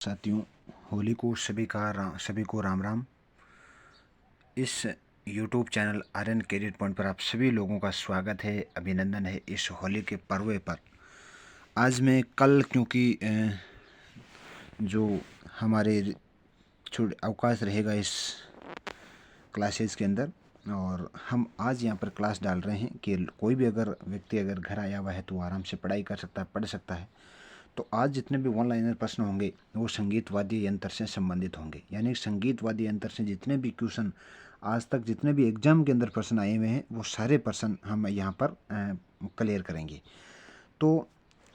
साथियों, होली को सभी को राम राम। इस YouTube channel Aryan career point पर आप सभी लोगों का स्वागत है, अभिनंदन है इस होली के पर्व पर। आज मैं कल क्योंकि जो हमारे अवकाश रहेगा इस क्लासेस के अंदर, और हम आज यहाँ पर क्लास डाल रहे हैं कि कोई भी अगर व्यक्ति अगर घर आया हुआ है तो आराम से पढ़ाई कर सकता है, पढ़ सकता है। तो आज जितने भी ऑनलाइनर प्रश्न होंगे वो संगीत वाद्य यंत्र से संबंधित होंगे, यानी संगीत वाद्य यंत्र से जितने भी क्वेश्चन आज तक जितने भी एग्जाम के अंदर प्रश्न आए हुए हैं वो सारे प्रश्न हम यहाँ पर क्लियर करेंगे। तो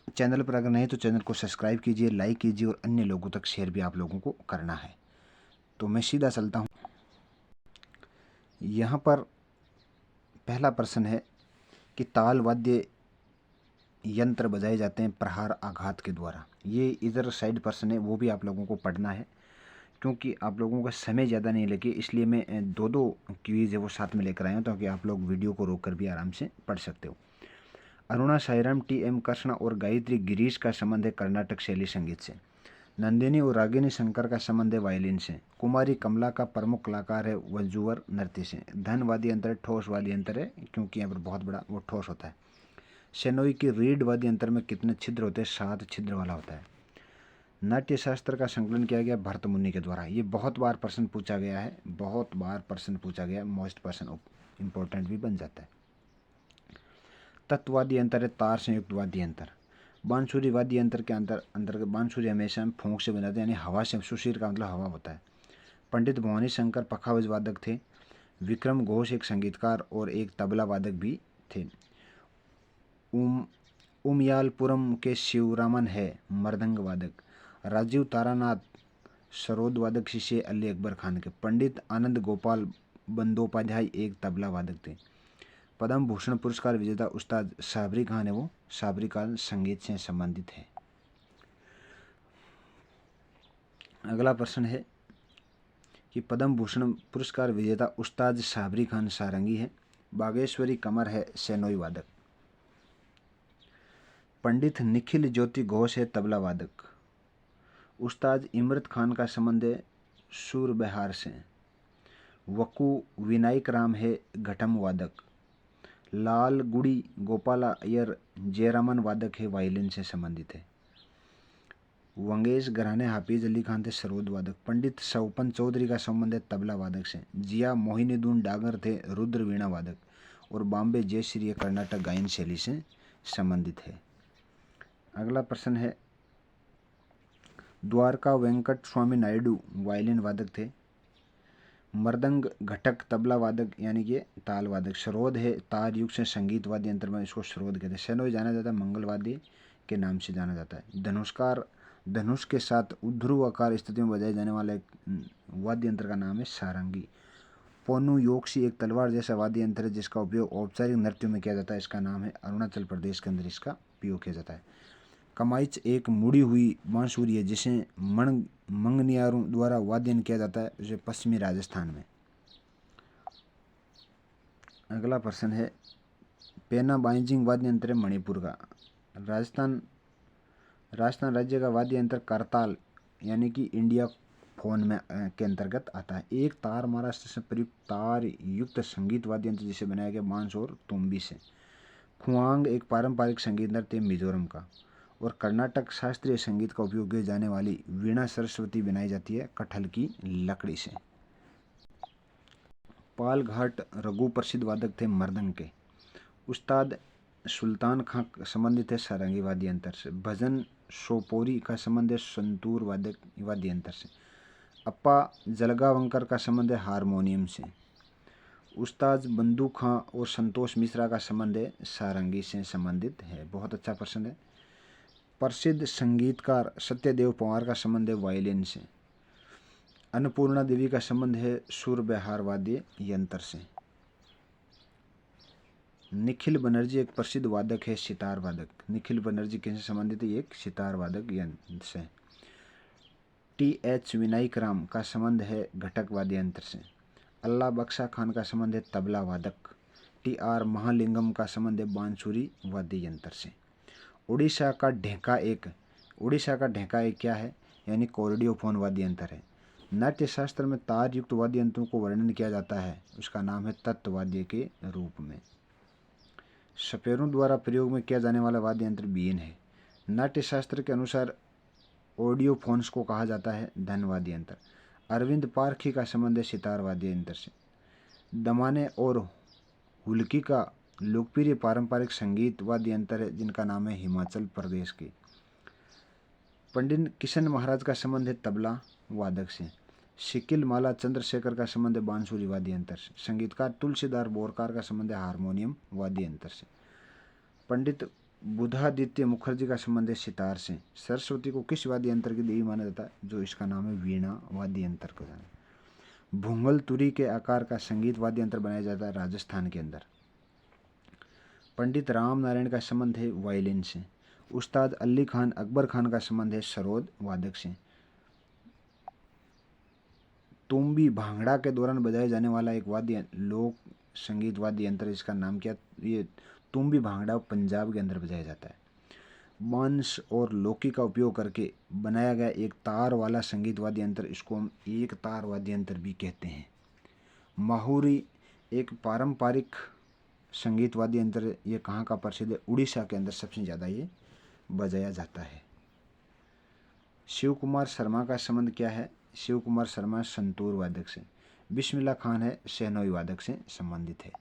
चैनल पर अगर नहीं तो चैनल को सब्सक्राइब कीजिए, लाइक कीजिए और अन्य लोगों तक शेयर भी आप लोगों को करना है। तो मैं सीधा चलता हूँ। यहाँ पर पहला प्रश्न है कि ताल वाद्य यंत्र बजाए जाते हैं प्रहार आघात के द्वारा। ये इधर साइड प्रश्न है, वो भी आप लोगों को पढ़ना है क्योंकि आप लोगों का समय ज़्यादा नहीं लगे, इसलिए मैं दो क्विज़ है वो साथ में लेकर आया हूँ ताकि आप लोग वीडियो को रोककर भी आराम से पढ़ सकते हो। अरुणा साईराम टी.एम. कृष्ण और गायत्री गिरीश का संबंध है कर्नाटक शैली संगीत से। नंदिनी और रागिनी शंकर का संबंध है वायलिन से। कुमारी कमला का प्रमुख कलाकार है वज्जुवर नृत्य से। धन वाद्य यंत्र ठोस वाद्य यंत्र है क्योंकि यहाँ पर बहुत बड़ा वो ठोस होता है। शेनोई की रीड वाद्य यंत्र में कितने छिद्र होते हैं? 7 छिद्र वाला होता है। नाट्य शास्त्र का संकलन किया गया भरत मुनि के द्वारा। ये बहुत बार प्रश्न पूछा गया है, बहुत बार प्रश्न पूछा गया, मोस्ट प्रश्न इंपॉर्टेंट भी बन जाता है। तत्वाद्य यंत्र है तार संयुक्त वाद्य यंत्र। बांसुरी वाद्य यंत्र के अंतर्गत बांसुरी हमेशा फूंक से बनाते हैं, यानी हवा से। सुशीर का मतलब हवा होता है। पंडित भवानी शंकर पखावज वादक थे। विक्रम घोष एक संगीतकार और एक तबला वादक भी थे। उमयालपुरम के शिवरामन है मृदंग वादक। राजीव तारानाथ सरोद वादक शिष्य अली अकबर खान के। पंडित आनंद गोपाल बंदोपाध्याय एक तबला वादक थे। पद्म भूषण पुरस्कार विजेता उस्ताद साबरी खान है वो साबरी खान संगीत से संबंधित है। अगला प्रश्न है कि पद्म भूषण पुरस्कार विजेता उस्ताद साबरी खान सारंगी है। बागेश्वरी कमर है शेनोई वादक। पंडित निखिल ज्योति घोष है तबला वादक। उस्ताद इमरत खान का संबंध है सूर बिहार से। वकू विनायक राम है घटम वादक। लाल गुड़ी गोपाला अय्यर जयरामन वादक है वायलिन से संबंधित है। वंगेश घराने हाफिज अली खान थे सरोद वादक। पंडित सौपन चौधरी का संबंध है तबला वादक से। जिया मोहिनीदून डागर थे रुद्र वीणा वादक। और बॉम्बे जयश्री कर्नाटक गायन शैली से संबंधित है। अगला प्रश्न है द्वारका वेंकट स्वामी नायडू वायलिन वादक थे। मृदंग घटक तबला वादक यानी कि ताल वादक। सरोद है तार युग से संगीत वाद्य यंत्र में इसको सरोद कहते हैं। शेनोई जाना जाता है मंगल वाद्य के नाम से जाना जाता है। धनुष्कार धनुष के साथ उध्रुव आकार स्थिति में बजाए जाने वाला एक वाद्य यंत्र का नाम है सारंगी। पोनु योक्सी एक तलवार जैसा वाद्य यंत्र है जिसका उपयोग औपचारिक नृत्यों में किया जाता है। इसका नाम है अरुणाचल प्रदेश के अंदर इसका उपयोग किया जाता है। कमाइच एक मुड़ी हुई बांसुरी है जिसे मंगनियारों द्वारा वाद्यन किया जाता है, जो पश्चिमी राजस्थान में। अगला प्रश्न है पेना बाइजिंग वाद्य यंत्र है मणिपुर का। राजस्थान राज्य का वाद्य यंत्र करताल यानी कि इंडिया फोन में के अंतर्गत आता है। एक तार महाराष्ट्र से प्रयुक्त तार युक्त संगीत वाद्य यंत्र जिसे बनाया गया बांस और तुम्बी से। खुआंग एक पारंपरिक संगीत नृत्य मिजोरम का। और कर्नाटक शास्त्रीय संगीत का उपयोग की जाने वाली वीणा सरस्वती बनाई जाती है कटहल की लकड़ी से। पालघाट रघु प्रसिद्ध वादक थे मृदंग के। उस्ताद सुल्तान खां संबंधित है सारंगी वाद्य यंत्र से। भजन सोपोरी का संबंध है संतूर वाद्य यंत्र से। अप्पा जलगावंकर का संबंध है हारमोनियम से। उस्ताद बंदू खां और संतोष मिश्रा का संबंध है सारंगी से संबंधित है। बहुत अच्छा प्रश्न है। प्रसिद्ध संगीतकार सत्यदेव पवार का संबंध है वायलिन से। अन्नपूर्णा देवी का संबंध है सुर बिहार वाद्य यंत्र से। निखिल बनर्जी एक प्रसिद्ध वादक है सितार वादक। निखिल बनर्जी किससे संबंधित है? एक सितार वादक यंत्र से। टी.एच. विनायक राम का संबंध है घटक वाद्य यंत्र से। अल्लाह बख्शा खान का संबंध है तबला वादक। टी.आर. महालिंगम का संबंध है बांसुरी वाद्य यंत्र से। उड़ीसा का ढेका एक क्या है? यानी कॉर्डियोफोन वाद्य यंत्र है। नाट्य शास्त्र में तार युक्त वाद्य यंत्रों को वर्णन किया जाता है, उसका नाम है तत्ववाद्य के रूप में। सपेरों द्वारा प्रयोग में किया जाने वाला वाद्य यंत्र बीन है। नाट्य शास्त्र के अनुसार ऑडियोफोन्स को कहा जाता है धन वाद्य यंत्र। अरविंद पारखी का संबंध है सितार वाद्य यंत्र से। दमाने और हुलकी का लोकप्रिय पारंपरिक संगीत वाद्य यंत्र है जिनका नाम है हिमाचल प्रदेश के। पंडित किशन महाराज का संबंध है तबला वादक से। शिकिल माला चंद्रशेखर का संबंध है बांसुरी वाद्य यंत्र से। संगीतकार तुलसीदास बोरकार का संबंध है हारमोनियम वाद्य यंत्र से। पंडित बुधादित्य मुखर्जी का संबंध है सितार से। सरस्वती को किस वाद्य यंत्र की देवी माना जाता है? जो इसका नाम है वीणा वाद्य यंत्र को जाना। भूंगल तुरी के आकार का संगीत वाद्य यंत्र बनाया जाता है राजस्थान के अंदर। पंडित राम नारायण का संबंध है वायलिन से। उस्ताद अली खान अकबर खान का संबंध है सरोद वादक से। तुम्बी भांगड़ा के दौरान बजाए जाने वाला एक वाद्य लोक संगीत वाद्य यंत्र, इसका नाम क्या? ये तुम्बी भांगड़ा पंजाब के अंदर बजाया जाता है। बांस और लौकी का उपयोग करके बनाया गया एक तार वाला संगीत वाद्य यंत्र, इसको हम एक तार वाद्य यंत्र भी कहते हैं। माहुरी एक पारंपरिक संगीत वाद्य यंत्र, ये कहाँ का प्रसिद्ध है? उड़ीसा के अंदर सबसे ज़्यादा ये बजाया जाता है। शिव कुमार शर्मा का संबंध क्या है? शिव कुमार शर्मा संतूर वादक से। बिस्मिल्लाह खान है शहनोई वादक से संबंधित है।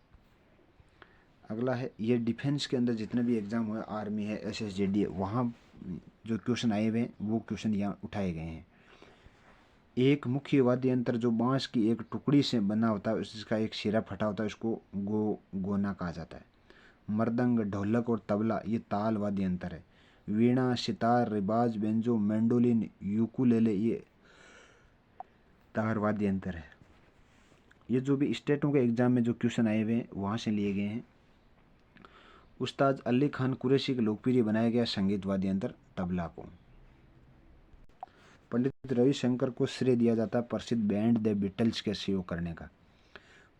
अगला है, ये डिफेंस के अंदर जितने भी एग्जाम हुए, आर्मी है, SSGD है, वहाँ जो क्वेश्चन आए हुए हैं वो क्वेश्चन यहाँ उठाए गए हैं। एक मुख्य वाद्य यंत्र जो बांस की एक टुकड़ी से बना होता है, उसका एक सिरा फटा होता है, उसको गोना कहा जाता है। मृदंग, ढोलक और तबला ये ताल वाद्य यंत्र है। वीणा, सितार, रिबाज, बेंजो, मैंडोलिन, यूकुलेले ये तार वाद्य यंत्र है। ये जो भी स्टेटों के एग्जाम में जो क्वेश्चन आए हुए हैं वहाँ से लिए गए हैं। उस्ताद अली खान कुरैशी के लोकप्रिय बनाया गया संगीत वाद्य यंत्र तबला को। पंडित रविशंकर को श्रेय दिया जाता है प्रसिद्ध बैंड द बीटल्स के सहयोग करने का।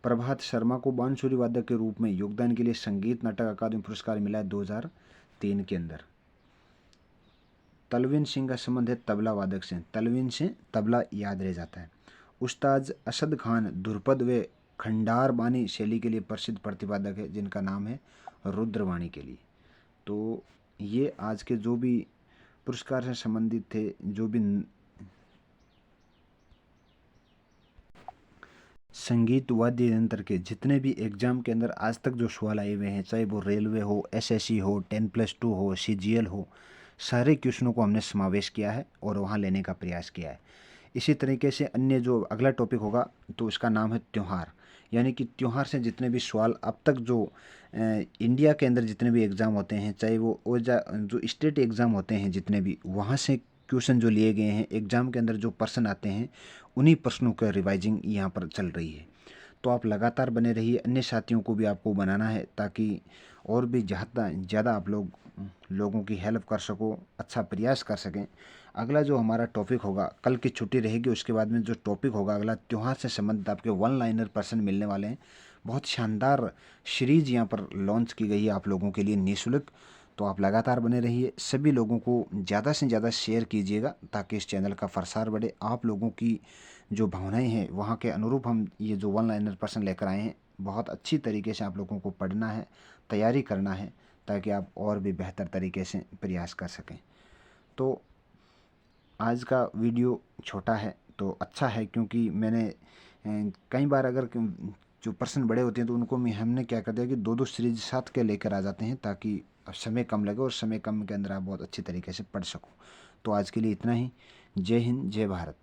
प्रभात शर्मा को बांसुरी वादक के रूप में योगदान के लिए संगीत नाटक अकादमी पुरस्कार मिला है 2003 के अंदर। तलविन सिंह का संबंध है तबला वादक से। तलविन से तबला याद रह जाता है। उस्ताद असद खान ध्रुपद व खंडार बानी शैली के लिए प्रसिद्ध प्रतिपादक है जिनका नाम है रुद्रवाणी के लिए। तो ये आज के जो भी पुरस्कार से संबंधित थे, जो भी संगीत वाद्य यंत्र के जितने भी एग्जाम के अंदर आज तक जो सवाल आए हुए हैं, चाहे वो रेलवे हो, SSC हो, 10+2 हो, CGL हो, सारे क्वेश्चनों को हमने समावेश किया है और वहाँ लेने का प्रयास किया है। इसी तरीके से अन्य जो अगला टॉपिक होगा तो उसका नाम है त्यौहार, यानी कि त्यौहार से जितने भी सवाल अब तक जो इंडिया के अंदर जितने भी एग्ज़ाम होते हैं, चाहे वो जो स्टेट एग्ज़ाम होते हैं जितने भी, वहाँ से क्वेश्चन जो लिए गए हैं एग्ज़ाम के अंदर जो प्रश्न आते हैं उन्हीं प्रश्नों का रिवाइजिंग यहाँ पर चल रही है। तो आप लगातार बने रहिए, अन्य साथियों को भी आपको बनाना है ताकि और भी ज़्यादा आप लोगों की हेल्प कर सको, अच्छा प्रयास कर सकें। अगला जो हमारा टॉपिक होगा, कल की छुट्टी रहेगी, उसके बाद में जो टॉपिक होगा अगला त्यौहार से संबंधित आपके 1 लाइनर प्रश्न मिलने वाले हैं। बहुत शानदार सीरीज यहाँ पर लॉन्च की गई है आप लोगों के लिए निःशुल्क। तो आप लगातार बने रहिए, सभी लोगों को ज़्यादा से ज़्यादा शेयर कीजिएगा ताकि इस चैनल का प्रसार बढ़े। आप लोगों की जो भावनाएं हैं वहाँ के अनुरूप हम ये जो 1 लाइनर प्रश्न लेकर आए हैं, बहुत अच्छी तरीके से आप लोगों को पढ़ना है, तैयारी करना है ताकि आप और भी बेहतर तरीके से प्रयास कर सकें। तो आज का वीडियो छोटा है तो अच्छा है, क्योंकि मैंने कई बार अगर जो प्रश्न बड़े होते हैं तो उनको हमने क्या कर दिया कि 2-2 सीरीज साथ के लेकर आ जाते हैं ताकि समय कम लगे और समय कम के अंदर आप बहुत अच्छी तरीके से पढ़ सको। तो आज के लिए इतना ही। जय हिंद, जय भारत।